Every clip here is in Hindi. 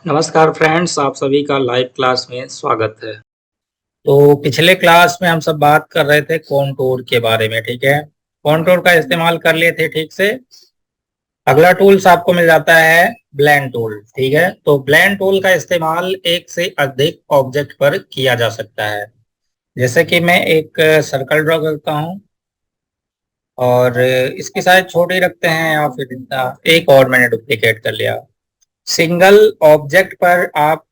नमस्कार फ्रेंड्स, आप सभी का लाइव क्लास में स्वागत है। तो पिछले क्लास में हम सब बात कर रहे थे कॉन्टूर के बारे में। ठीक है, कॉन्टूर का इस्तेमाल कर लिए थे ठीक से। अगला टूल्स आपको मिल जाता है ब्लेंड टूल। ठीक है, तो ब्लेंड टूल का इस्तेमाल एक से अधिक ऑब्जेक्ट पर किया जा सकता है। जैसे कि मैं एक सर्कल ड्रॉ करता हूं और इसकी साइज छोटी रखते हैं, या फिर इतना एक और मैंने डुप्लीकेट कर लिया। सिंगल ऑब्जेक्ट पर आप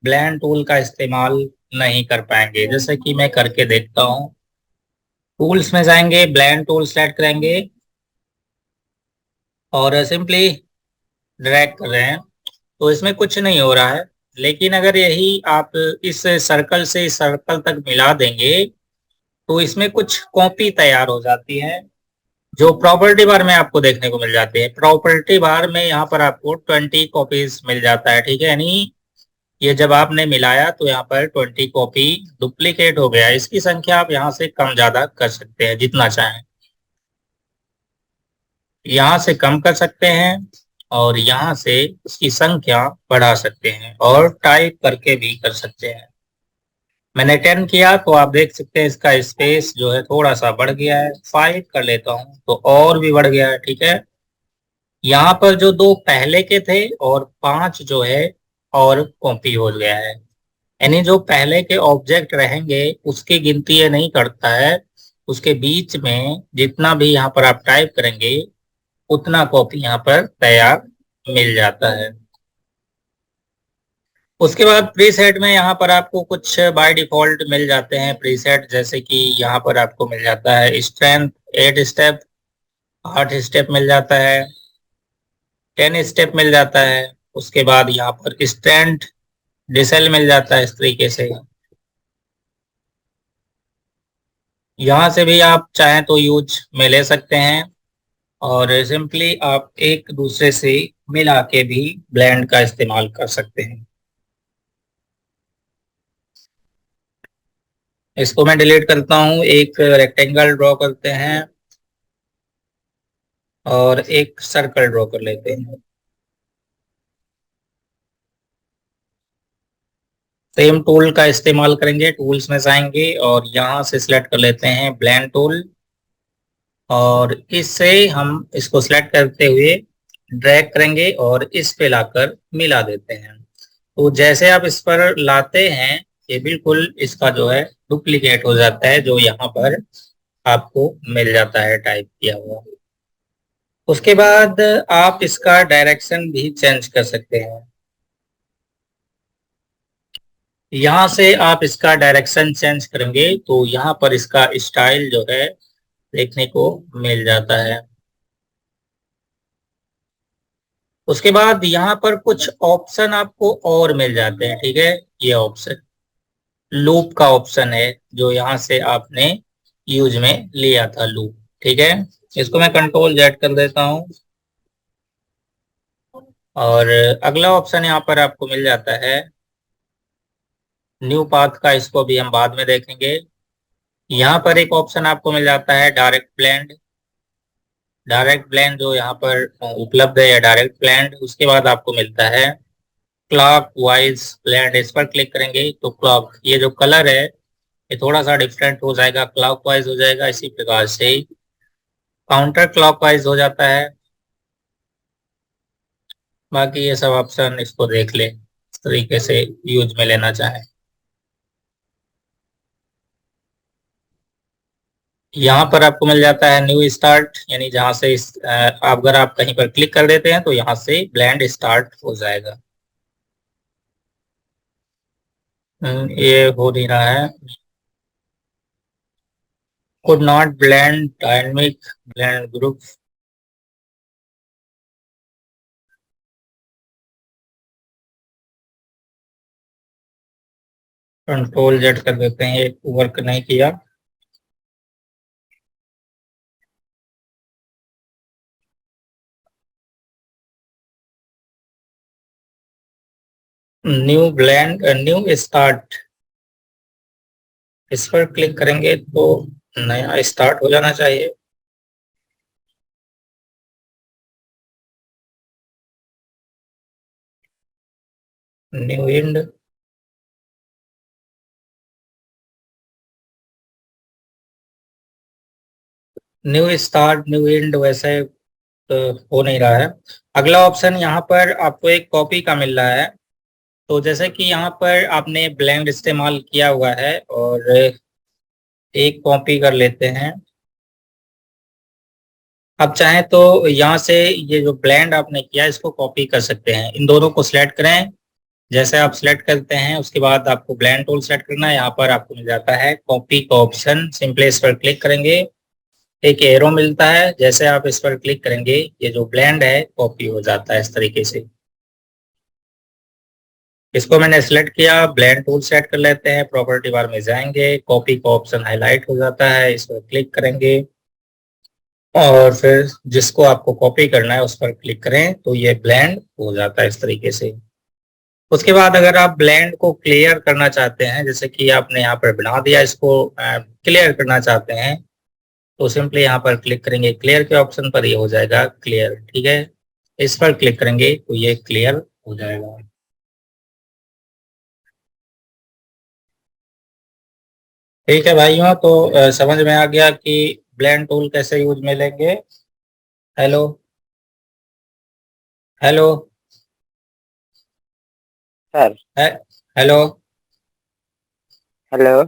ब्लेंड टूल का इस्तेमाल नहीं कर पाएंगे, जैसे कि मैं करके देखता हूँ। टूल्स में जाएंगे, ब्लेंड टूल सेलेक्ट करेंगे और सिंपली ड्रैग कर रहे हैं, तो इसमें कुछ नहीं हो रहा है। लेकिन अगर यही आप इस सर्कल से इस सर्कल तक मिला देंगे तो इसमें कुछ कॉपी तैयार हो जाती है, जो प्रॉपर्टी बार में आपको देखने को मिल जाती है। प्रॉपर्टी बार में यहाँ पर आपको 20 कॉपीज मिल जाता है। ठीक है, यानी ये जब आपने मिलाया तो यहाँ पर 20 कॉपी डुप्लीकेट हो गया। इसकी संख्या आप यहाँ से कम ज्यादा कर सकते हैं जितना चाहें। यहाँ से कम कर सकते हैं और यहाँ से उसकी संख्या बढ़ा सकते हैं और टाइप करके भी कर सकते हैं। मैंने 10 किया तो आप देख सकते हैं इसका स्पेस जो है थोड़ा सा बढ़ गया है। 5 कर लेता हूँ तो और भी बढ़ गया है। ठीक है, यहाँ पर जो दो पहले के थे और 5 जो है और कॉपी हो गया है। यानी जो पहले के ऑब्जेक्ट रहेंगे उसकी गिनती ये नहीं करता है, उसके बीच में जितना भी यहाँ पर आप टाइप करेंगे उतना कॉपी यहाँ पर तैयार मिल जाता है। उसके बाद प्रीसेट में यहाँ पर आपको कुछ बाय डिफॉल्ट मिल जाते हैं प्रीसेट, जैसे कि यहाँ पर आपको मिल जाता है स्ट्रेंथ 8 स्टेप, 8 स्टेप मिल जाता है, 10 स्टेप मिल जाता है। उसके बाद यहाँ पर स्ट्रेंथ डिसेल मिल जाता है इस तरीके से। यहाँ से भी आप चाहें तो यूज में ले सकते हैं और सिंपली आप एक दूसरे से मिला के भी ब्लेंड का इस्तेमाल कर सकते हैं। इसको मैं डिलीट करता हूँ। एक रेक्टेंगल ड्रॉ करते हैं और एक सर्कल ड्रॉ कर लेते हैं। सेम टूल का इस्तेमाल करेंगे, टूल्स में जाएंगे और यहाँ से सिलेक्ट कर लेते हैं ब्लेंड टूल और इससे हम इसको सिलेक्ट करते हुए ड्रैग करेंगे और इस पे लाकर मिला देते हैं। तो जैसे आप इस पर लाते हैं ये बिल्कुल इसका जो है डुप्लीकेट हो जाता है, जो यहाँ पर आपको मिल जाता है टाइप किया हुआ। उसके बाद आप इसका डायरेक्शन भी चेंज कर सकते हैं। यहाँ से आप इसका डायरेक्शन चेंज करेंगे तो यहाँ पर इसका स्टाइल जो है देखने को मिल जाता है। उसके बाद यहाँ पर कुछ ऑप्शन आपको और मिल जाते हैं। ठीक है, ये ऑप्शन लूप का ऑप्शन है, जो यहाँ से आपने यूज में लिया था लूप। ठीक है, इसको मैं कंट्रोल जेड कर देता हूँ और अगला ऑप्शन यहाँ पर आपको मिल जाता है न्यू पाथ का। इसको भी हम बाद में देखेंगे। यहाँ पर एक ऑप्शन आपको मिल जाता है डायरेक्ट ब्लेंड। डायरेक्ट ब्लेंड जो यहाँ पर उपलब्ध है या डायरेक्ट ब्लेंड। उसके बाद आपको मिलता है क्लॉक वाइज ब्लेंड। इस पर क्लिक करेंगे तो क्लॉक ये जो कलर है ये थोड़ा सा डिफरेंट हो जाएगा, क्लॉक वाइज हो जाएगा। इसी प्रकार से काउंटर क्लॉक वाइज हो जाता है। बाकी ये सब ऑप्शन इसको देख ले इस तरीके से यूज में लेना चाहे। यहाँ पर आपको मिल जाता है न्यू स्टार्ट, यानी जहां से अगर आप कहीं पर क्लिक कर देते हैं तो यहाँ से ब्लेंड स्टार्ट हो जाएगा। ये हो नहीं रहा है। could not blend dynamic blend group। Control Z कर देते हैं, ये वर्क नहीं किया। न्यू ब्लेंड न्यू स्टार्ट, इस पर क्लिक करेंगे तो नया स्टार्ट हो जाना चाहिए। New end, new start, new end वैसे हो नहीं रहा है। अगला ऑप्शन यहाँ पर आपको एक कॉपी का मिल रहा है। तो जैसे कि यहाँ पर आपने ब्लेंड इस्तेमाल किया हुआ है और एक कॉपी कर लेते हैं। अब चाहें तो यहाँ से ये जो ब्लेंड आपने किया इसको कॉपी कर सकते हैं। इन दोनों को सिलेक्ट करें। जैसे आप सिलेक्ट करते हैं उसके बाद आपको ब्लेंड टूल सेलेक्ट करना है। यहाँ पर आपको मिल जाता है कॉपी का ऑप्शन, सिंपली इस पर क्लिक करेंगे, एक एरो मिलता है। जैसे आप इस पर क्लिक करेंगे ये जो ब्लेंड है कॉपी हो जाता है इस तरीके से। इसको मैंने सिलेक्ट किया, ब्लेंड टूल सेट कर लेते हैं, प्रॉपर्टी बार में जाएंगे, कॉपी का ऑप्शन हाईलाइट हो जाता है, इस पर क्लिक करेंगे और फिर जिसको आपको कॉपी करना है उस पर क्लिक करें तो ये ब्लेंड हो जाता है इस तरीके से। उसके बाद अगर आप ब्लेंड को क्लियर करना चाहते हैं, जैसे कि आपने यहाँ पर बना दिया, इसको क्लियर करना चाहते हैं तो सिंपली यहाँ पर क्लिक करेंगे, क्लियर के ऑप्शन पर ये हो जाएगा क्लियर। ठीक है, इस पर क्लिक करेंगे तो ये क्लियर हो जाएगा। ठीक है भाइयों, तो समझ में आ गया कि ब्लेंड टूल कैसे यूज में लेंगे। Hello, hello, sir. है, हेलो। हेलो।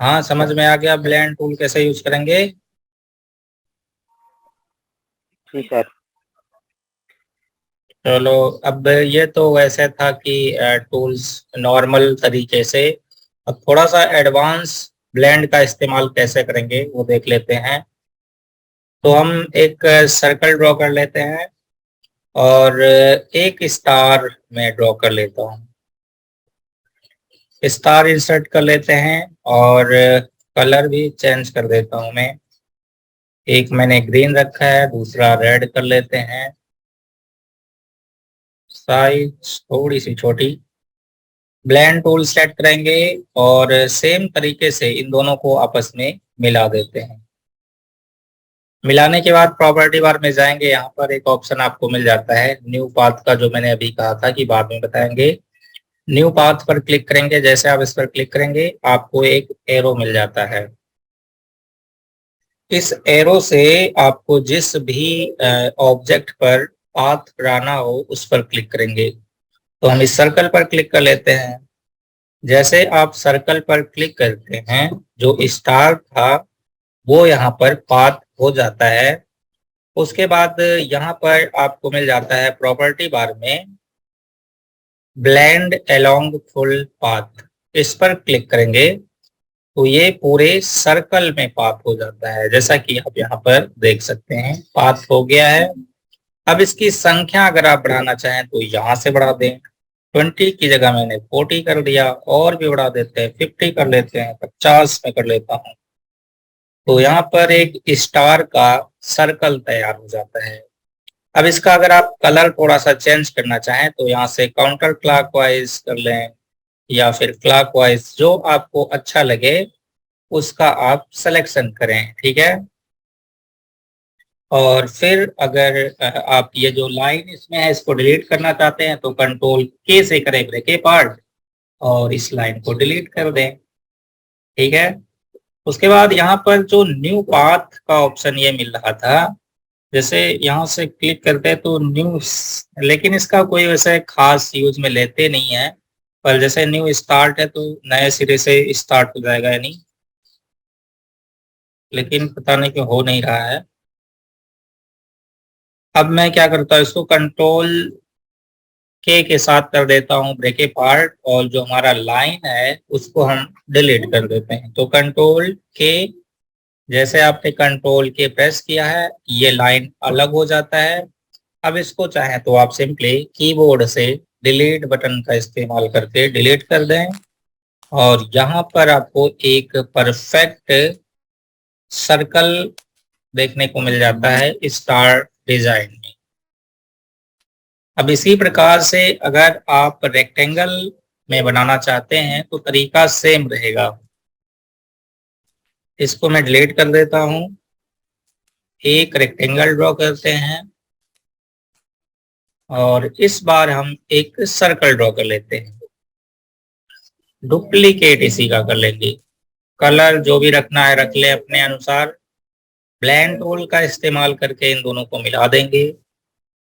हाँ, समझ में आ गया ब्लेंड टूल कैसे यूज करेंगे। जी सर। चलो, अब ये तो वैसे था कि टूल्स नॉर्मल तरीके से। अब थोड़ा सा एडवांस ब्लेंड का इस्तेमाल कैसे करेंगे वो देख लेते हैं। तो हम एक सर्कल ड्रॉ कर लेते हैं और एक स्टार में ड्रॉ कर लेता हूँ। स्टार इंसर्ट कर लेते हैं और कलर भी चेंज कर देता हूँ मैं। एक मैंने ग्रीन रखा है, दूसरा रेड कर लेते हैं। साइज थोड़ी सी छोटी। ब्लेंड टूल सेट करेंगे और सेम तरीके से इन दोनों को आपस में मिला देते हैं। मिलाने के बाद प्रॉपर्टी बार में जाएंगे, यहाँ पर एक ऑप्शन आपको मिल जाता है न्यू पाथ का, जो मैंने अभी कहा था कि बाद में बताएंगे। न्यू पाथ पर क्लिक करेंगे, जैसे आप इस पर क्लिक करेंगे आपको एक एरो मिल जाता है। इस एरो से आपको जिस भी ऑब्जेक्ट पर पाथ बनाना हो उस पर क्लिक करेंगे। तो हम इस सर्कल पर क्लिक कर लेते हैं। जैसे आप सर्कल पर क्लिक करते हैं जो स्टार था वो यहाँ पर पाथ हो जाता है। उसके बाद यहाँ पर आपको मिल जाता है प्रॉपर्टी बार में ब्लेंड अलोंग फुल पाथ। इस पर क्लिक करेंगे तो ये पूरे सर्कल में पाथ हो जाता है, जैसा कि आप यहाँ पर देख सकते हैं पाथ हो गया है। अब इसकी संख्या अगर आप बढ़ाना चाहें तो यहाँ से बढ़ा दें। 20 की जगह मैंने 40 कर दिया, और भी बढ़ा देते हैं, 50 कर लेते हैं, 50 में कर लेता हूँ। तो यहाँ पर एक स्टार का सर्कल तैयार हो जाता है। अब इसका अगर आप कलर थोड़ा सा चेंज करना चाहें तो यहाँ से काउंटर क्लॉकवाइज कर लें या फिर क्लॉकवाइज, जो आपको अच्छा लगे उसका आप सिलेक्शन करें। ठीक है, और फिर अगर आप ये जो लाइन इसमें है इसको डिलीट करना चाहते हैं तो कंट्रोल के से करें ब्रेक के पार्ट और इस लाइन को डिलीट कर दें। ठीक है, उसके बाद यहाँ पर जो न्यू पाथ का ऑप्शन ये मिल रहा था, जैसे यहाँ से क्लिक करते हैं तो न्यू, लेकिन इसका कोई वैसे खास यूज में लेते नहीं है। पर जैसे न्यू स्टार्ट है तो नए सिरे से स्टार्ट हो जाएगा यानी, लेकिन पता नहीं क्यों हो नहीं रहा है। अब मैं क्या करता हूँ, इसको कंट्रोल के साथ कर देता हूँ ब्रेक पार्ट, और जो हमारा लाइन है उसको हम डिलीट कर देते हैं। तो कंट्रोल के, जैसे आपने कंट्रोल के प्रेस किया है ये लाइन अलग हो जाता है। अब इसको चाहे तो आप सिंपली कीबोर्ड से डिलीट बटन का इस्तेमाल करके डिलीट कर दें और यहाँ पर आपको एक परफेक्ट सर्कल देखने को मिल जाता है स्टार डिजाइन में। अब इसी प्रकार से अगर आप रेक्टेंगल में बनाना चाहते हैं तो तरीका सेम रहेगा। इसको मैं डिलीट कर देता हूं, एक रेक्टेंगल ड्रॉ करते हैं और इस बार हम एक सर्कल ड्रॉ कर लेते हैं, डुप्लीकेट इसी का कर लेंगे। कलर जो भी रखना है रख ले अपने अनुसार। ब्लेंड टूल का इस्तेमाल करके इन दोनों को मिला देंगे।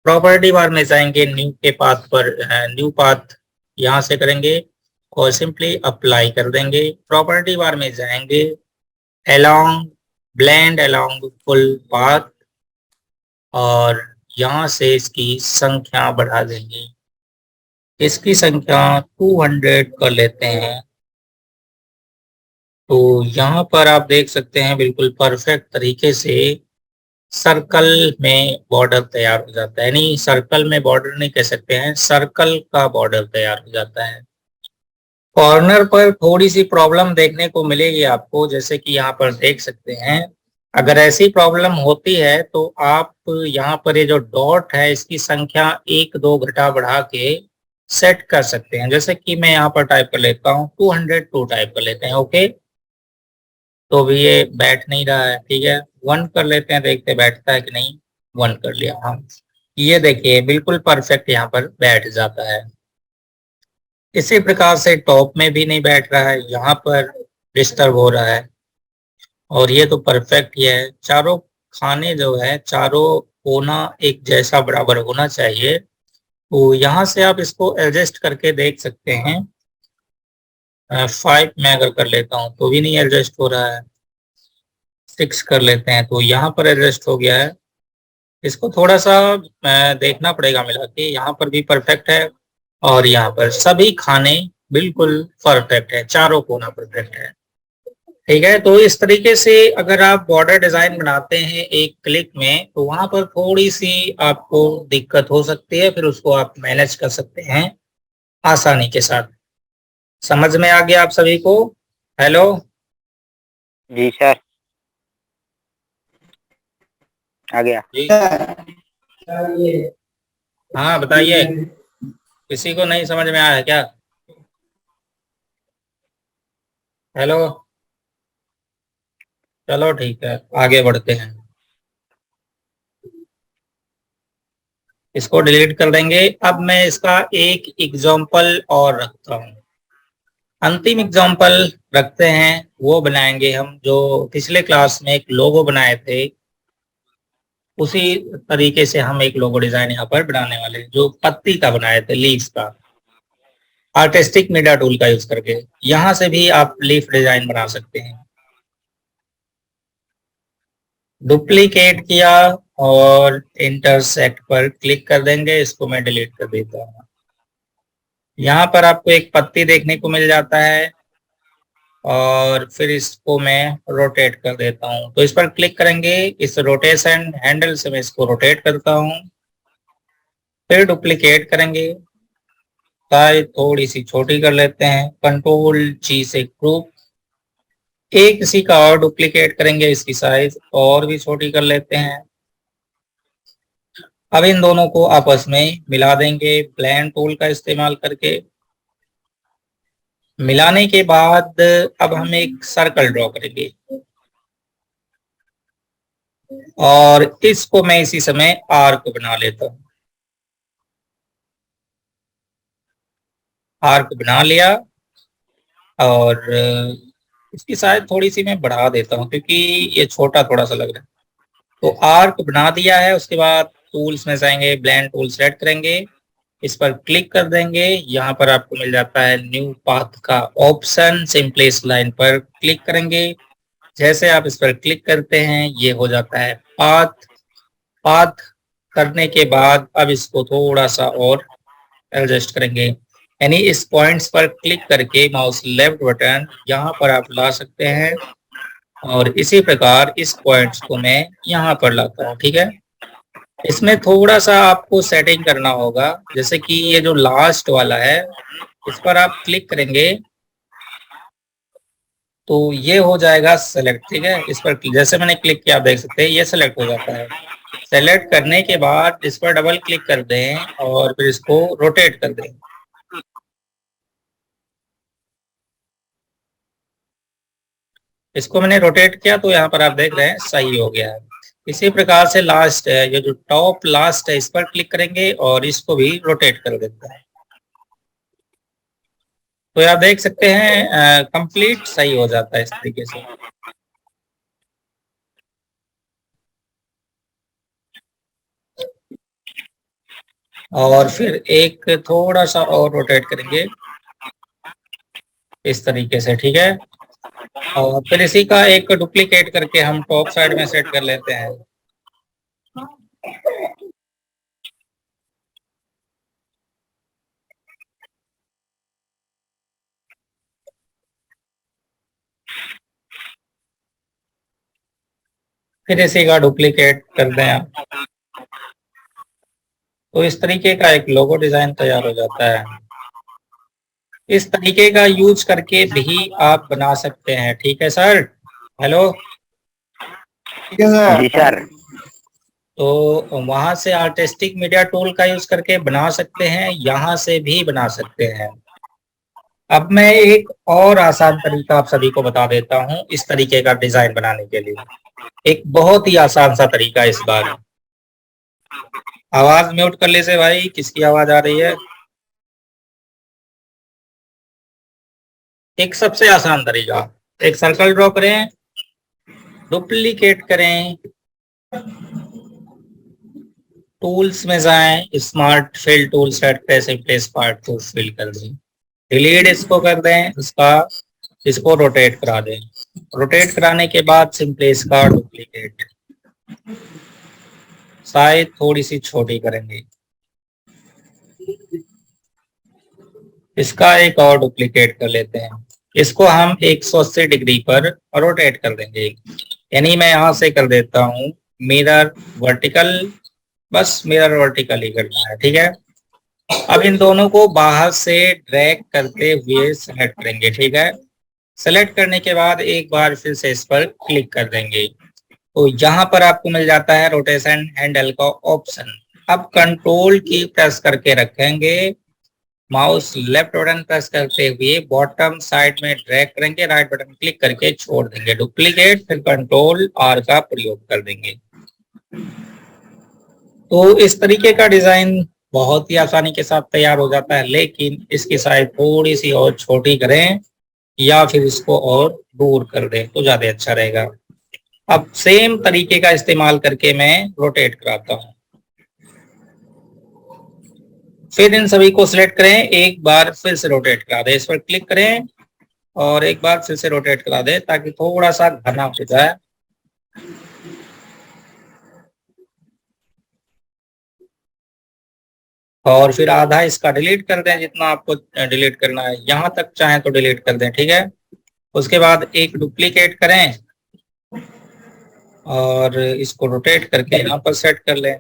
प्रॉपर्टी बार में जाएंगे, न्यू के पाथ पर, न्यू पाथ यहां से करेंगे और सिंपली अप्लाई कर देंगे। प्रॉपर्टी बार में जाएंगे, along blend along full path और यहां से इसकी संख्या बढ़ा देंगे। इसकी संख्या 200 कर लेते हैं। तो यहाँ पर आप देख सकते हैं बिल्कुल परफेक्ट तरीके से सर्कल में बॉर्डर तैयार हो जाता है। यानी सर्कल में बॉर्डर नहीं कह सकते हैं, सर्कल का बॉर्डर तैयार हो जाता है। कॉर्नर पर थोड़ी सी प्रॉब्लम देखने को मिलेगी आपको, जैसे कि यहाँ पर देख सकते हैं। अगर ऐसी प्रॉब्लम होती है तो आप यहाँ पर ये जो डॉट है इसकी संख्या 1-2 घटा बढ़ा के सेट कर सकते हैं। जैसे कि मैं यहाँ पर टाइप कर लेता हूँ 202 टाइप कर लेते हैं, ओके। तो भी ये बैठ नहीं रहा है, ठीक है। 1 कर लेते हैं, देखते बैठता है कि नहीं। 1 कर लिया, हाँ। ये देखिए बिल्कुल परफेक्ट यहाँ पर बैठ जाता है। इसी प्रकार से टॉप में भी नहीं बैठ रहा है, यहाँ पर डिस्टर्ब हो रहा है। और ये तो परफेक्ट ही है। चारों खाने जो है, चारों कोना एक जैसा बराबर होना चाहिए। तो यहाँ से आप इसको एडजस्ट करके देख सकते हैं। 5 में अगर कर लेता हूँ तो भी नहीं एडजस्ट हो रहा है। 6 कर लेते हैं तो यहाँ पर एडजस्ट हो गया है। इसको थोड़ा सा देखना पड़ेगा मिला के। यहाँ पर भी परफेक्ट है और यहाँ पर सभी खाने बिल्कुल परफेक्ट है, चारों कोना परफेक्ट है, ठीक है। तो इस तरीके से अगर आप बॉर्डर डिजाइन बनाते हैं एक क्लिक में, तो वहां पर थोड़ी सी आपको दिक्कत हो सकती है, फिर उसको आप मैनेज कर सकते हैं आसानी के साथ। समझ में आ गया आप सभी को? हेलो जी सर, आ गया। जी, हाँ बताइए, किसी को नहीं समझ में आया है क्या? हेलो, चलो ठीक है, आगे बढ़ते हैं। इसको डिलीट कर देंगे। अब मैं इसका एक एग्जाम्पल और रखता हूँ। अंतिम एग्जाम्पल रखते हैं, वो बनाएंगे हम जो पिछले क्लास में एक लोगो बनाए थे, उसी तरीके से हम एक लोगो डिजाइन यहाँ पर बनाने वाले हैं, जो पत्ती का बनाए थे, लीव्स का। आर्टिस्टिक मीडिया टूल का यूज करके यहाँ से भी आप लीफ डिजाइन बना सकते हैं। डुप्लीकेट किया और इंटरसेक्ट पर क्लिक कर देंगे। इसको मैं डिलीट कर देता हूँ। यहाँ पर आपको एक पत्ती देखने को मिल जाता है और फिर इसको मैं रोटेट कर देता हूँ। तो इस पर क्लिक करेंगे, इस रोटेशन हैंडल से मैं इसको रोटेट करता हूँ। फिर डुप्लीकेट करेंगे, साइज थोड़ी सी छोटी कर लेते हैं, कंट्रोल जी से ग्रुप। एक इसी का और डुप्लीकेट करेंगे, इसकी साइज और भी छोटी कर लेते हैं। अब इन दोनों को आपस में मिला देंगे ब्लेंड टूल का इस्तेमाल करके। मिलाने के बाद अब हम एक सर्कल ड्रॉ करेंगे और इसको मैं इसी समय आर्क बना लेता हूं। आर्क बना लिया और इसकी साइज थोड़ी सी मैं बढ़ा देता हूं क्योंकि ये छोटा थोड़ा सा लग रहा है। तो आर्क बना दिया है। उसके बाद टूल्स में जाएंगे, ब्लेंड टूल सेलेक्ट करेंगे, इस पर क्लिक कर देंगे। यहाँ पर आपको मिल जाता है न्यू पाथ का ऑप्शन। सिंपली इस लाइन पर क्लिक करेंगे। जैसे आप इस पर क्लिक करते हैं ये हो जाता है पाथ। पाथ करने के बाद अब इसको थोड़ा सा और एडजस्ट करेंगे, यानी इस पॉइंट्स पर क्लिक करके माउस लेफ्ट बटन यहाँ पर आप ला सकते हैं और इसी प्रकार इस पॉइंट्स को मैं यहाँ पर लाता हूँ, ठीक है। इसमें थोड़ा सा आपको सेटिंग करना होगा, जैसे कि ये जो लास्ट वाला है इस पर आप क्लिक करेंगे तो ये हो जाएगा सेलेक्ट, ठीक है। इस पर जैसे मैंने क्लिक किया आप देख सकते हैं ये सेलेक्ट हो जाता है। सेलेक्ट करने के बाद इस पर डबल क्लिक कर दें और फिर इसको रोटेट कर दें। इसको मैंने रोटेट किया तो यहाँ पर आप देख रहे हैं सही हो गया है। इसी प्रकार से लास्ट है, ये जो टॉप लास्ट है इस पर क्लिक करेंगे और इसको भी रोटेट कर देते हैं। तो आप देख सकते हैं कंप्लीट सही हो जाता है इस तरीके से। और फिर एक थोड़ा सा और रोटेट करेंगे इस तरीके से, ठीक है। और फिर इसी का एक डुप्लीकेट करके हम टॉप साइड में सेट कर लेते हैं। फिर इसी का डुप्लीकेट कर दें आप, तो इस तरीके का एक लोगो डिजाइन तैयार हो जाता है। इस तरीके का यूज करके भी आप बना सकते हैं, ठीक है सर। हेलो, ठीक है सर। जी सर। तो वहां से आर्टिस्टिक मीडिया टूल का यूज करके बना सकते हैं, यहाँ से भी बना सकते हैं। अब मैं एक और आसान तरीका आप सभी को बता देता हूँ इस तरीके का डिजाइन बनाने के लिए। एक बहुत ही आसान सा तरीका इस बार। आवाज म्यूट कर लीजिए भाई, किसकी आवाज आ रही है। एक सबसे आसान तरीका, एक सर्कल ड्रॉ करें, डुप्लीकेट करें, टूल्स में जाएं, स्मार्ट फिल टूल सेट करें, सिंपली स्मार्ट टूल फिल कर दें, डिलीट इसको कर दें, इसको रोटेट करा दें। रोटेट कराने के बाद सिंपली इसका डुप्लीकेट, साइज थोड़ी सी छोटी करेंगे, इसका एक और डुप्लीकेट कर लेते हैं, इसको हम 180 डिग्री पर रोटेट कर देंगे। यानी मैं यहां से कर देता हूं मिरर वर्टिकल, बस मिरर वर्टिकल ही करना है, ठीक है। अब इन दोनों को बाहर से ड्रैग करते हुए सेलेक्ट करेंगे, ठीक है। सेलेक्ट करने के बाद एक बार फिर से इस पर क्लिक कर देंगे, तो यहाँ पर आपको मिल जाता है रोटेशन हैंडल का ऑप्शन। अब कंट्रोल की प्रेस करके रखेंगे, माउस लेफ्ट बटन प्रेस करते हुए बॉटम साइड में ड्रैग करेंगे, राइट बटन क्लिक करके छोड़ देंगे, डुप्लीकेट, फिर कंट्रोल आर का प्रयोग कर देंगे। तो इस तरीके का डिजाइन बहुत ही आसानी के साथ तैयार हो जाता है, लेकिन इसकी साइज थोड़ी सी और छोटी करें या फिर इसको और दूर कर दें तो ज्यादा अच्छा रहेगा। अब सेम तरीके का इस्तेमाल करके मैं रोटेट कराता हूं। फिर इन सभी को सिलेक्ट करें, एक बार फिर से रोटेट करा दें, इस पर क्लिक करें और एक बार फिर से रोटेट करा दें ताकि थोड़ा सा घना हो जाए। और फिर आधा इसका डिलीट कर दें, जितना आपको डिलीट करना है, यहां तक चाहे तो डिलीट कर दें, ठीक है। उसके बाद एक डुप्लीकेट करें और इसको रोटेट करके यहाँ पर सेट कर लें,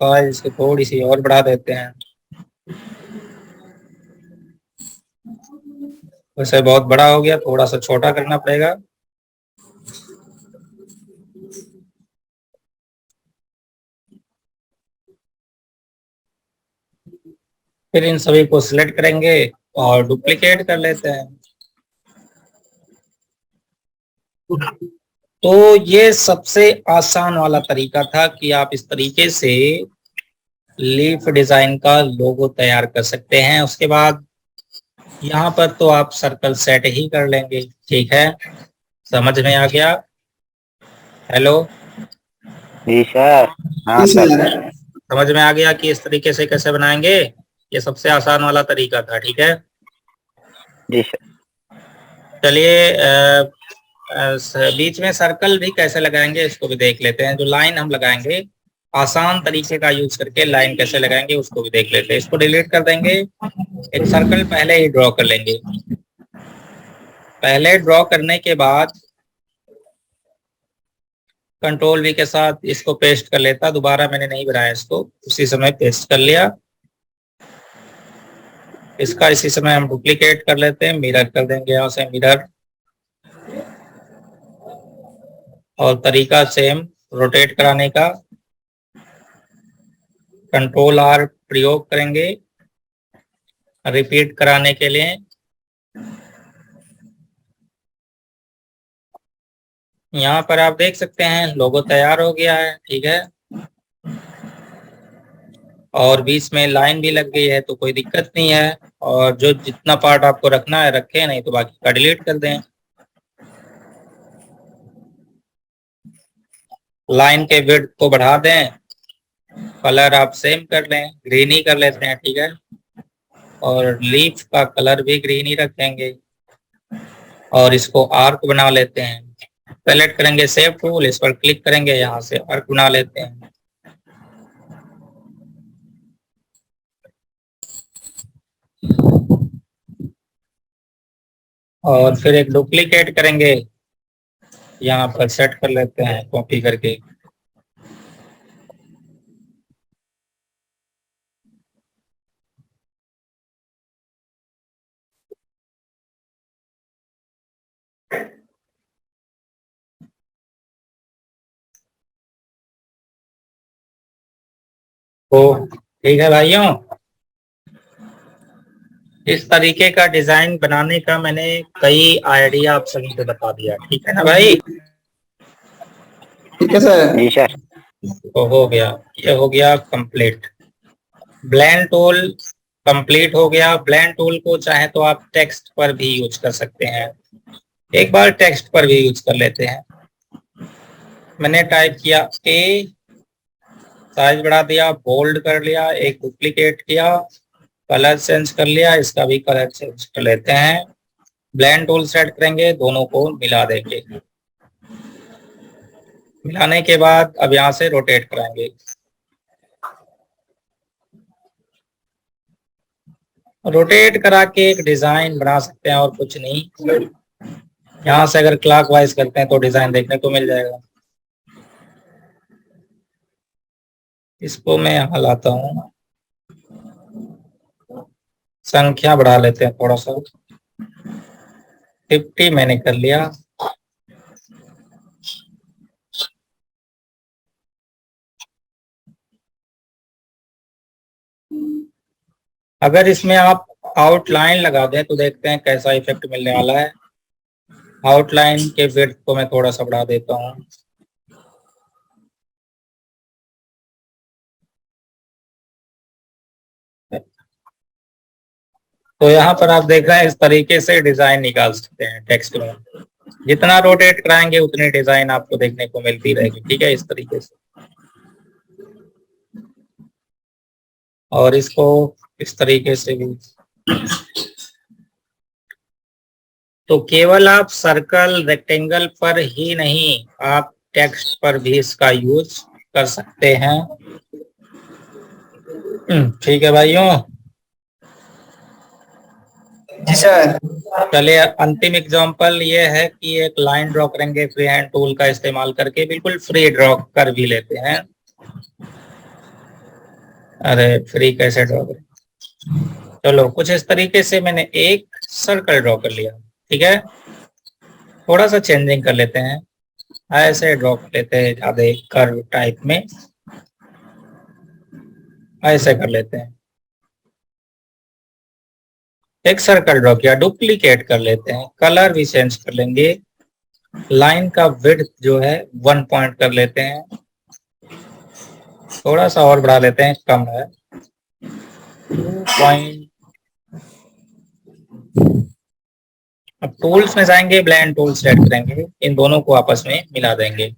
और इसको थोड़ी सी और बढ़ा देते हैं। वैसे बहुत बड़ा हो गया, थोड़ा सा छोटा करना पड़ेगा। फिर इन सभी को सिलेक्ट करेंगे और डुप्लीकेट कर लेते हैं। तो ये सबसे आसान वाला तरीका था कि आप इस तरीके से लीफ डिजाइन का लोगो तैयार कर सकते हैं। उसके बाद यहाँ पर तो आप सर्कल सेट ही कर लेंगे, ठीक है। समझ में आ गया। हेलो, जी सर। हाँ सर। समझ में आ गया कि इस तरीके से कैसे बनाएंगे। ये सबसे आसान वाला तरीका था, ठीक है। जी सर। चलिए बीच में सर्कल भी कैसे लगाएंगे इसको भी देख लेते हैं। जो लाइन हम लगाएंगे, आसान तरीके का यूज करके लाइन कैसे लगाएंगे उसको भी देख लेते हैं। इसको डिलीट कर देंगे, एक सर्कल पहले ही ड्रॉ कर लेंगे। पहले ड्रॉ करने के बाद कंट्रोल वी के साथ इसको पेस्ट कर लेता, दोबारा मैंने नहीं बनाया इसको, उसी समय पेस्ट कर लिया। इसका इसी समय हम डुप्लीकेट कर लेते हैं, मिरर कर देंगे यहाँ से मिरर, और तरीका सेम रोटेट कराने का, कंट्रोल आर प्रयोग करेंगे रिपीट कराने के लिए। यहाँ पर आप देख सकते हैं लोगो तैयार हो गया है, ठीक है। और बीच में लाइन भी लग गई है तो कोई दिक्कत नहीं है। और जो जितना पार्ट आपको रखना है रखें, नहीं तो बाकी का डिलीट कर दें। लाइन के विड्थ को बढ़ा दें, कलर आप सेम कर लें, ग्रीन ही कर लेते हैं, ठीक है। और लीफ का कलर भी ग्रीन ही रखेंगे और इसको आर्क बना लेते हैं। सेलेक्ट करेंगे सेव टूल, इस पर क्लिक करेंगे, यहाँ से आर्क बना लेते हैं। और फिर एक डुप्लीकेट करेंगे, यहाँ पर सेट कर लेते हैं कॉपी करके। तो ठीक है भाइयों, इस तरीके का डिजाइन बनाने का मैंने कई आइडिया आप सभी को बता दिया, ठीक है ना भाई। ठीक है सर। जी सर। तो हो गया, ये हो गया कंप्लीट। ब्लेंड टूल कंप्लीट हो गया। ब्लेंड टूल को चाहे तो आप टेक्स्ट पर भी यूज कर सकते हैं। एक बार टेक्स्ट पर भी यूज कर लेते हैं। मैंने टाइप किया ए, साइज बढ़ा दिया, बोल्ड कर लिया, एक डुप्लीकेट किया, कलर चेंज कर लिया, इसका भी कलर चेंज कर लेते हैं। ब्लेंड टूल सेट करेंगे, दोनों को मिला देंगे। मिलाने के बाद अब यहाँ से रोटेट कराएंगे। रोटेट करा के एक डिजाइन बना सकते हैं और कुछ नहीं। यहाँ से अगर क्लॉकवाइज करते हैं तो डिजाइन देखने को मिल जाएगा। इसको मैं यहाँ लाता हूँ, संख्या बढ़ा लेते हैं थोड़ा सा, 50 मैंने कर लिया। अगर इसमें आप आउटलाइन लगा दें तो देखते हैं कैसा इफेक्ट मिलने वाला है। आउटलाइन के विड्थ को मैं थोड़ा सा बढ़ा देता हूँ। तो यहाँ पर आप देख रहे हैं इस तरीके से डिजाइन निकाल सकते हैं टेक्स्ट में। जितना रोटेट कराएंगे उतनी डिजाइन आपको देखने को मिलती रहेगी, ठीक है, इस तरीके से। और इसको इस तरीके से भी। तो केवल आप सर्कल रेक्टेंगल पर ही नहीं, आप टेक्स्ट पर भी इसका यूज कर सकते हैं। ठीक है भाइयों। जी सर। चलिए, अंतिम एग्जांपल ये है कि एक लाइन ड्रॉ करेंगे फ्री हैंड टूल का इस्तेमाल करके। बिल्कुल फ्री ड्रॉ कर भी लेते हैं। अरे फ्री कैसे ड्रॉ करें? चलो कुछ इस तरीके से मैंने एक सर्कल ड्रॉ कर लिया, ठीक है। थोड़ा सा चेंजिंग कर लेते हैं, ऐसे ड्रॉ कर लेते हैं, ज्यादा कर्व टाइप में ऐसे कर लेते हैं। एक सर्कल ड्रॉ किया, डुप्लीकेट कर लेते हैं, कलर भी चेंज कर लेंगे। लाइन का विड्थ जो है 1 पॉइंट कर लेते हैं, थोड़ा सा और बढ़ा लेते हैं, कम है 2 पॉइंट। अब टूल्स में जाएंगे, ब्लेंड टूल सेट करेंगे, इन दोनों को आपस में मिला देंगे।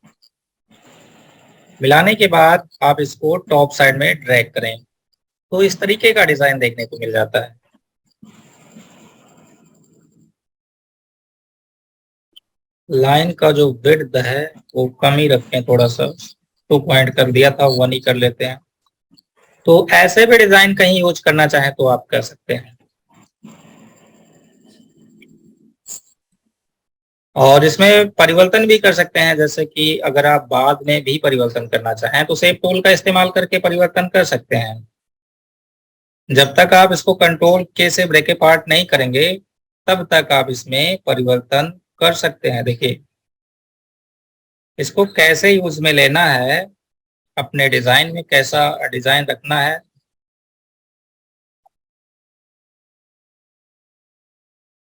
मिलाने के बाद आप इसको टॉप साइड में ड्रैग करें तो इस तरीके का डिजाइन देखने को मिल जाता है। लाइन का जो विड्थ है वो कम ही रखें, थोड़ा सा 2 पॉइंट कर दिया था, 1 ही कर लेते हैं। तो ऐसे भी डिजाइन कहीं यूज करना चाहे तो आप कर सकते हैं। और इसमें परिवर्तन भी कर सकते हैं, जैसे कि अगर आप बाद में भी परिवर्तन करना चाहें तो सेव टूल का इस्तेमाल करके परिवर्तन कर सकते हैं। जब तक आप इसको कंट्रोल के से ब्रेक अपार्ट नहीं करेंगे तब तक आप इसमें परिवर्तन कर सकते हैं। देखिए इसको कैसे यूज में लेना है, अपने डिजाइन में कैसा डिजाइन रखना है।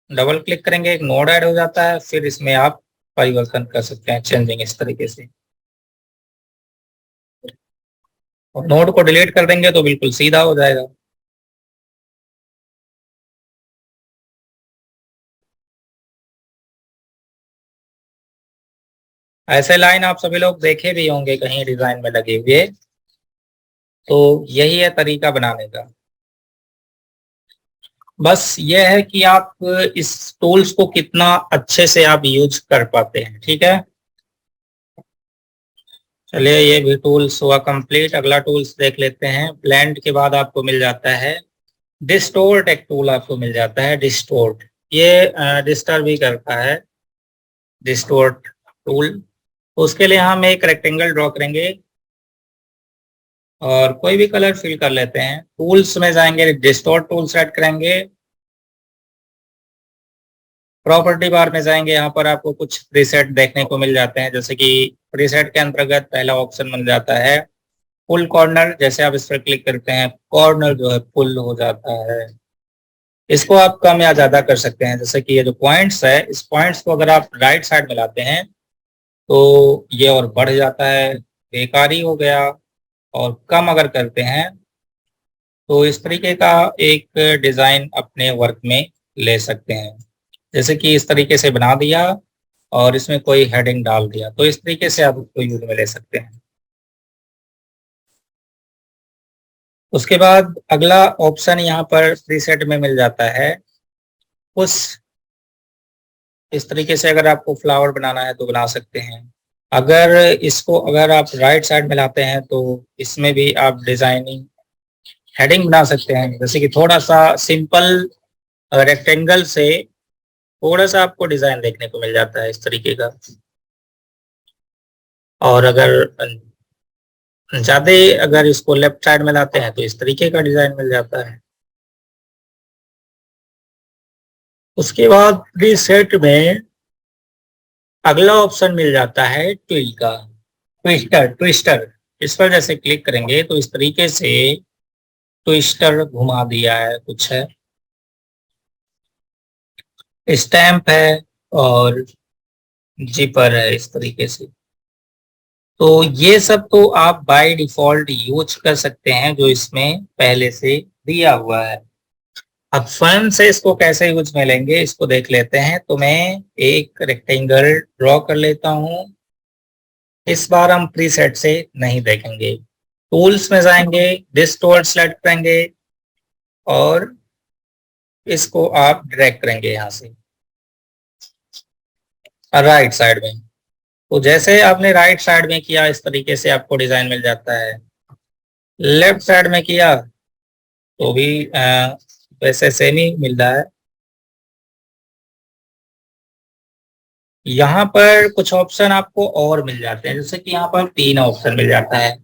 डबल क्लिक करेंगे, एक नोड ऐड हो जाता है, फिर इसमें आप परिवर्तन कर सकते हैं, चेंजिंग इस तरीके से। और नोड को डिलीट कर देंगे तो बिल्कुल सीधा हो जाएगा। ऐसे लाइन आप सभी लोग देखे भी होंगे कहीं डिजाइन में लगे हुए। तो यही है तरीका बनाने का। बस यह है कि आप इस टूल्स को कितना अच्छे से आप यूज कर पाते हैं, ठीक है। चलिए, ये भी टूल्स हुआ कंप्लीट। अगला टूल्स देख लेते हैं। ब्लेंड के बाद आपको मिल जाता है डिस्टोर्ट। एक टूल आपको मिल जाता है डिस्टोर्ट। ये डिस्टर्ब भी करता है, डिस्टोर्ट टूल। उसके लिए हम एक रेक्टेंगल ड्रॉ करेंगे और कोई भी कलर फिल कर लेते हैं। टूल्स में जाएंगे, डिस्टोर्ट टूल सेलेक्ट करेंगे, प्रॉपर्टी बार में जाएंगे। यहाँ पर आपको कुछ प्रीसेट देखने को मिल जाते हैं, जैसे कि प्रीसेट के अंतर्गत पहला ऑप्शन मिल जाता है फुल कॉर्नर। जैसे आप इस पर क्लिक करते हैं, कॉर्नर जो है फुल हो जाता है। इसको आप कम या ज्यादा कर सकते हैं। जैसे कि ये जो पॉइंट्स है, इस पॉइंट्स को अगर आप राइट साइड में लाते हैं तो ये और बढ़ जाता है, बेकारी हो गया। और कम अगर करते हैं तो इस तरीके का एक डिजाइन अपने वर्क में ले सकते हैं। जैसे कि इस तरीके से बना दिया और इसमें कोई हेडिंग डाल दिया, तो इस तरीके से आप उसको यूज में ले सकते हैं। उसके बाद अगला ऑप्शन यहाँ पर प्रीसेट में मिल जाता है उस। इस तरीके से अगर आपको फ्लावर बनाना है तो बना सकते हैं। अगर आप राइट साइड में लाते हैं तो इसमें भी आप डिजाइनिंग हेडिंग बना सकते हैं। जैसे कि थोड़ा सा सिंपल रेक्टेंगल से थोड़ा सा आपको डिजाइन देखने को मिल जाता है इस तरीके का। और अगर इसको लेफ्ट साइड में लाते हैं तो इस तरीके का डिजाइन मिल जाता है। उसके बाद प्रीसेट में अगला ऑप्शन मिल जाता है ट्विल का, ट्विस्टर। इस पर जैसे क्लिक करेंगे तो इस तरीके से ट्विस्टर घुमा दिया है, कुछ है, स्टैम्प है और जिपर है इस तरीके से। तो ये सब तो आप बाय डिफॉल्ट यूज कर सकते हैं जो इसमें पहले से दिया हुआ है। अब स्वयं से इसको कैसे यूज में लेंगे इसको देख लेते हैं। तो मैं एक रेक्टेंगल ड्रॉ कर लेता हूं। इस बार हम प्रीसेट से नहीं देखेंगे, टूल्स में जाएंगे, डिस्टोर्ट सेलेक्ट करेंगे और इसको आप ड्रैग करेंगे यहां से राइट साइड में। तो जैसे आपने राइट साइड में किया इस तरीके से आपको डिजाइन मिल जाता है। लेफ्ट साइड में किया तो भी वैसे सेम ही मिल रहा है। यहाँ पर कुछ ऑप्शन आपको और मिल जाते हैं, जैसे कि यहाँ पर 3 ऑप्शन मिल जाता है,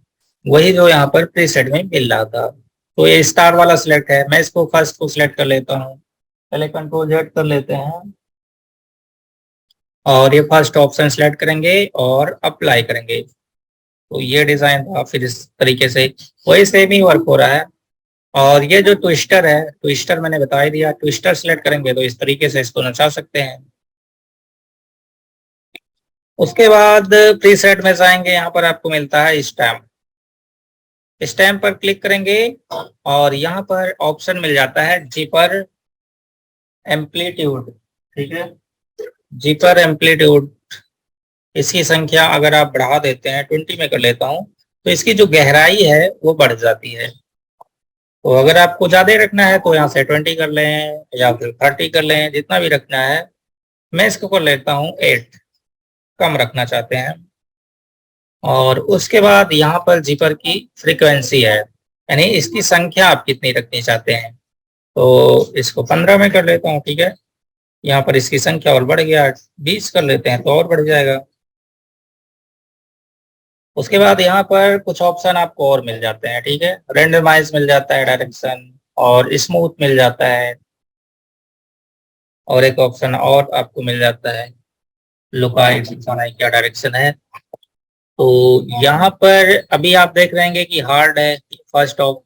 वही जो यहाँ पर प्रीसेट में मिल रहा था। तो ये स्टार वाला सिलेक्ट है, मैं इसको फर्स्ट को सिलेक्ट कर लेता हूँ। पहले कंट्रोल जेड कर लेते हैं और ये फर्स्ट ऑप्शन सिलेक्ट करेंगे और अप्लाई करेंगे। तो ये डिजाइन था, फिर इस तरीके से वही सेम ही वर्क हो रहा है। और ये जो ट्विस्टर है, ट्विस्टर मैंने बता ही दिया, ट्विस्टर सिलेक्ट करेंगे तो इस तरीके से इसको नचा सकते हैं। उसके बाद प्रीसेट में जाएंगे, यहाँ पर आपको मिलता है स्टैम्प। स्टैम्प पर क्लिक करेंगे और यहाँ पर ऑप्शन मिल जाता है जिपर एम्पलीट्यूड, ठीक है। जिपर एम्पलीट्यूड, इसकी संख्या अगर आप बढ़ा देते हैं, 20 में कर लेता हूँ, तो इसकी जो गहराई है वो बढ़ जाती है। तो अगर आपको ज्यादा रखना है तो यहाँ से 20 कर लें या फिर 30 कर लें, जितना भी रखना है। मैं इसको कर लेता हूँ 8, कम रखना चाहते हैं। और उसके बाद यहाँ पर जिपर की फ्रीक्वेंसी है, यानी इसकी संख्या आप कितनी रखनी चाहते हैं। तो इसको 15 में कर लेता हूँ, ठीक है। यहाँ पर इसकी संख्या और बढ़ गया, 20 कर लेते हैं तो और बढ़ जाएगा। उसके बाद यहाँ पर कुछ ऑप्शन आपको और मिल जाते हैं, ठीक है। रेंडमाइज मिल जाता है, डायरेक्शन और स्मूथ मिल जाता है। और एक ऑप्शन और आपको मिल जाता है लुकाई क्या डायरेक्शन है। तो यहाँ पर अभी आप देख रहे हैं कि हार्ड है, फर्स्ट ऑफ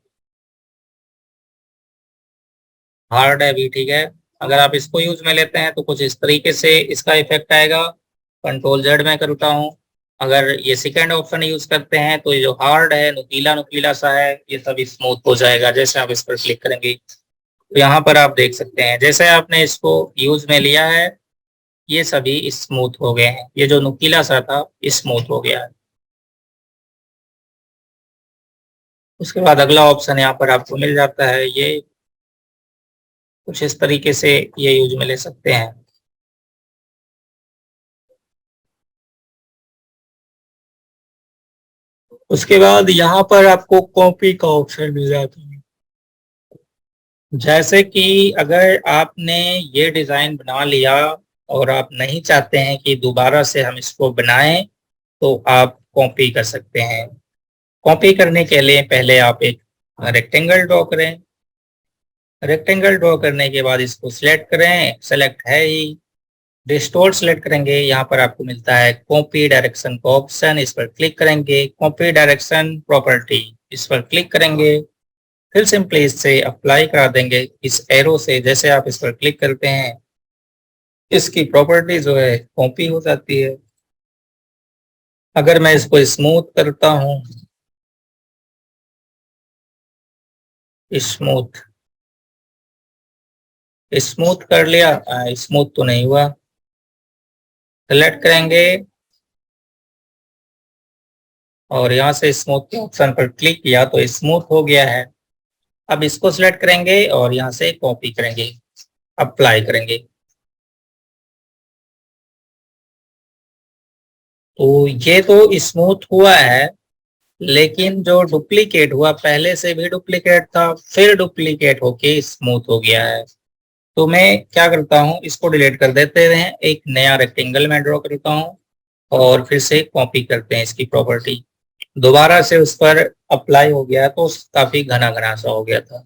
हार्ड है अभी, ठीक है। अगर आप इसको यूज में लेते हैं तो कुछ इस तरीके से इसका इफेक्ट आएगा। कंट्रोल जेड में करता हूँ। अगर ये सेकंड ऑप्शन यूज करते हैं तो ये जो हार्ड है, नुकीला नुकीला सा है, ये सब स्मूथ हो जाएगा जैसे आप इस पर क्लिक करेंगे। तो यहाँ पर आप देख सकते हैं जैसे आपने इसको यूज में लिया है ये सभी स्मूथ हो गए हैं, ये जो नुकीला सा था स्मूथ हो गया है। उसके बाद अगला ऑप्शन यहाँ पर आपको मिल जाता है, ये कुछ इस तरीके से ये यूज में ले सकते हैं। उसके बाद यहाँ पर आपको कॉपी का ऑप्शन मिल जाता है। जैसे कि अगर आपने ये डिजाइन बना लिया और आप नहीं चाहते हैं कि दोबारा से हम इसको बनाएं तो आप कॉपी कर सकते हैं। कॉपी करने के लिए पहले आप एक रेक्टेंगल ड्रॉ करें। रेक्टेंगल ड्रॉ करने के बाद इसको सिलेक्ट करें, सेलेक्ट है ही, डिस्टोर्ट सेलेक्ट करेंगे। यहाँ पर आपको मिलता है कॉपी डायरेक्शन का ऑप्शन, इस पर क्लिक करेंगे। कॉपी डायरेक्शन प्रॉपर्टी इस पर क्लिक करेंगे, फिर सिंपली इससे अप्लाई करा देंगे इस एरो से। जैसे आप इस पर क्लिक करते हैं इसकी प्रॉपर्टी जो है कॉपी हो जाती है। अगर मैं इसको स्मूथ करता हूं, स्मूथ स्मूथ कर लिया, स्मूथ तो नहीं हुआ। सेलेक्ट करेंगे और यहाँ से स्मूथ के ऑप्शन पर क्लिक किया तो स्मूथ हो गया है। अब इसको सिलेक्ट करेंगे और यहाँ से कॉपी करेंगे, अप्लाई करेंगे। तो ये तो स्मूथ हुआ है, लेकिन जो डुप्लीकेट हुआ पहले से भी डुप्लीकेट था, फिर डुप्लीकेट होके स्मूथ हो गया है। तो मैं क्या करता हूँ, इसको डिलीट कर देते हैं, एक नया रेक्टेंगल में ड्रॉ करता हूँ और फिर से कॉपी करते हैं इसकी प्रॉपर्टी। दोबारा से उस पर अप्लाई हो गया तो काफी घना घना सा हो गया था।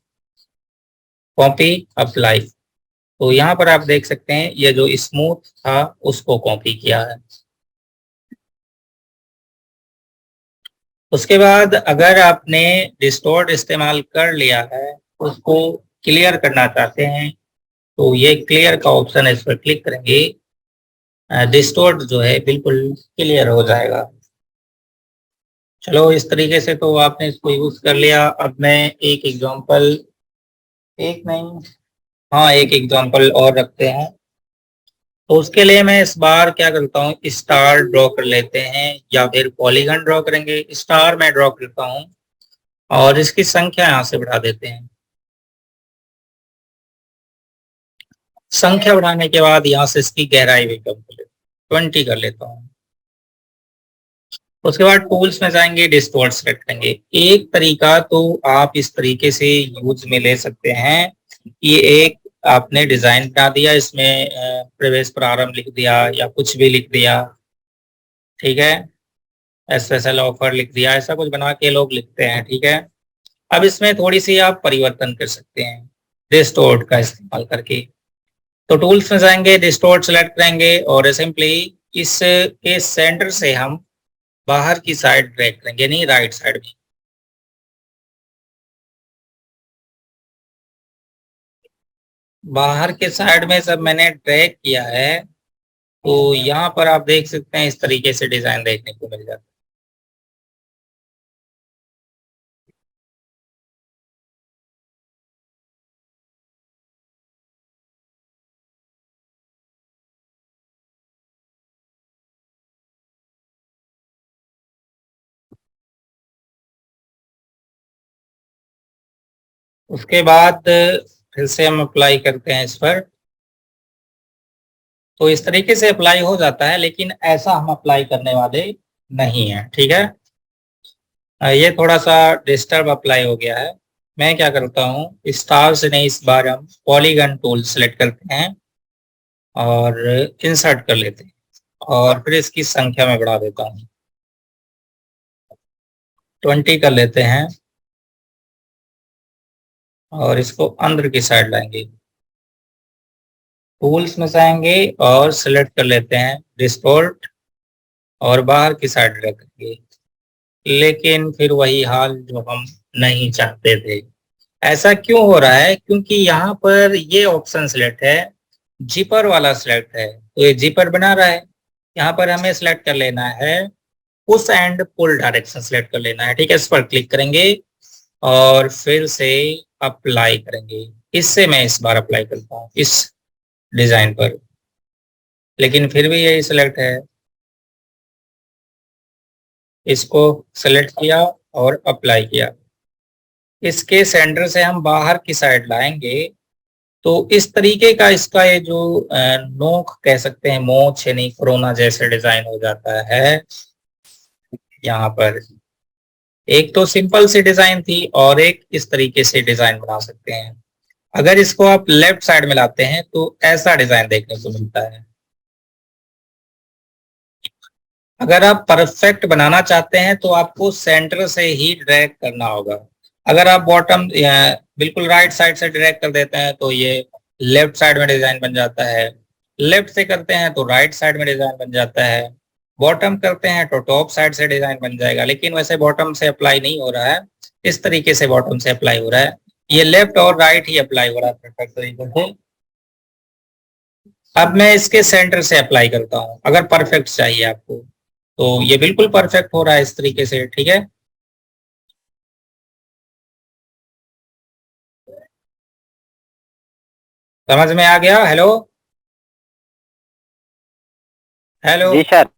कॉपी अप्लाई, तो यहाँ पर आप देख सकते हैं ये जो स्मूथ था उसको कॉपी किया है। उसके बाद अगर आपने डिस्टोर्ट इस्तेमाल कर लिया है, उसको क्लियर करना चाहते हैं तो ये क्लियर का ऑप्शन है, इस पर क्लिक करेंगे। डिस्टोर्ट जो है बिल्कुल क्लियर हो जाएगा। चलो इस तरीके से तो आपने इसको यूज कर लिया। अब मैं एक एग्जांपल, एक नहीं हाँ एक एग्जांपल और रखते हैं। तो उसके लिए मैं इस बार क्या करता हूँ, स्टार ड्रॉ कर लेते हैं या फिर पॉलीगन ड्रॉ करेंगे। स्टार मैं ड्रॉ करता हूँ और इसकी संख्या यहाँ से बढ़ा देते हैं। संख्या बढ़ाने के बाद यहाँ से इसकी गहराई भी कम कर लेते 20 कर लेता हूँ। उसके बाद टूल्स में जाएंगे, डिस्टोर्ट सेलेक्ट करेंगे। एक तरीका तो आप इस तरीके से यूज में ले सकते हैं, ये एक आपने डिजाइन बना दिया, इसमें प्रवेश प्रारंभ लिख दिया या कुछ भी लिख दिया, ठीक है, स्पेशल ऑफर लिख दिया, ऐसा कुछ बना के लोग लिखते हैं, ठीक है। अब इसमें थोड़ी सी आप परिवर्तन कर सकते हैं डिस्टोर्ट का इस्तेमाल करके। तो टूल्स में जाएंगे, डिस्टोर्ट सेलेक्ट करेंगे और सिंपली इसके सेंटर से हम बाहर की साइड ड्रैग करेंगे, नहीं राइट साइड में। बाहर के साइड में सब मैंने ड्रैग किया है तो यहाँ पर आप देख सकते हैं इस तरीके से डिजाइन देखने को मिल जाता है। उसके बाद फिर से हम अप्लाई करते हैं इस पर, तो इस तरीके से अप्लाई हो जाता है, लेकिन ऐसा हम अप्लाई करने वाले नहीं है, ठीक है। ये थोड़ा सा डिस्टर्ब अप्लाई हो गया है। मैं क्या करता हूँ, स्टार से नहीं इस बार हम पॉलीगन टूल सेलेक्ट करते हैं और इंसर्ट कर लेते हैं और फिर इसकी संख्या में बढ़ा देता हूँ, 20 कर लेते हैं और इसको अंदर की साइड लाएंगे। टूल्स में जाएंगे और सिलेक्ट कर लेते हैं डिस्टोर्ट और बाहर की साइड रखेंगे, लेकिन फिर वही हाल जो हम नहीं चाहते थे। ऐसा क्यों हो रहा है, क्योंकि यहाँ पर ये ऑप्शन सिलेक्ट है, जिपर वाला सिलेक्ट है, तो ये जिपर बना रहा है। यहाँ पर हमें सिलेक्ट कर लेना है push and pull direction select कर लेना है, ठीक है। इस पर क्लिक करेंगे और फिर से अप्लाई करेंगे। इससे मैं इस बार अप्लाई करता हूँ इस डिजाइन पर, लेकिन फिर भी यही सिलेक्ट है। इसको सेलेक्ट किया और अप्लाई किया। इसके सेंटर से हम बाहर की साइड लाएंगे तो इस तरीके का इसका ये जो नोक कह सकते हैं, मोछ यानी कोरोना जैसे डिजाइन हो जाता है। यहाँ पर एक तो सिंपल सी डिजाइन थी और एक इस तरीके से डिजाइन बना सकते हैं। अगर इसको आप लेफ्ट साइड में लाते हैं तो ऐसा डिजाइन देखने को मिलता है। अगर आप परफेक्ट बनाना चाहते हैं तो आपको सेंटर से ही ड्रैग करना होगा। अगर आप बॉटम बिल्कुल राइट साइड से ड्रैग कर देते हैं तो ये लेफ्ट साइड में डिजाइन बन जाता है। लेफ्ट से करते हैं तो राइट साइड में डिजाइन बन जाता है। बॉटम करते हैं तो टॉप साइड से डिजाइन बन जाएगा, लेकिन वैसे बॉटम से अप्लाई नहीं हो रहा है, इस तरीके से बॉटम से अप्लाई हो रहा है। ये लेफ्ट और राइट ही अप्लाई हो रहा है परफेक्ट तरीके से। अब मैं इसके सेंटर से अप्लाई करता हूं अगर परफेक्ट चाहिए आपको, तो ये बिल्कुल परफेक्ट हो रहा है इस तरीके से, ठीक है। समझ में आ गया? हेलो हेलो जी सर।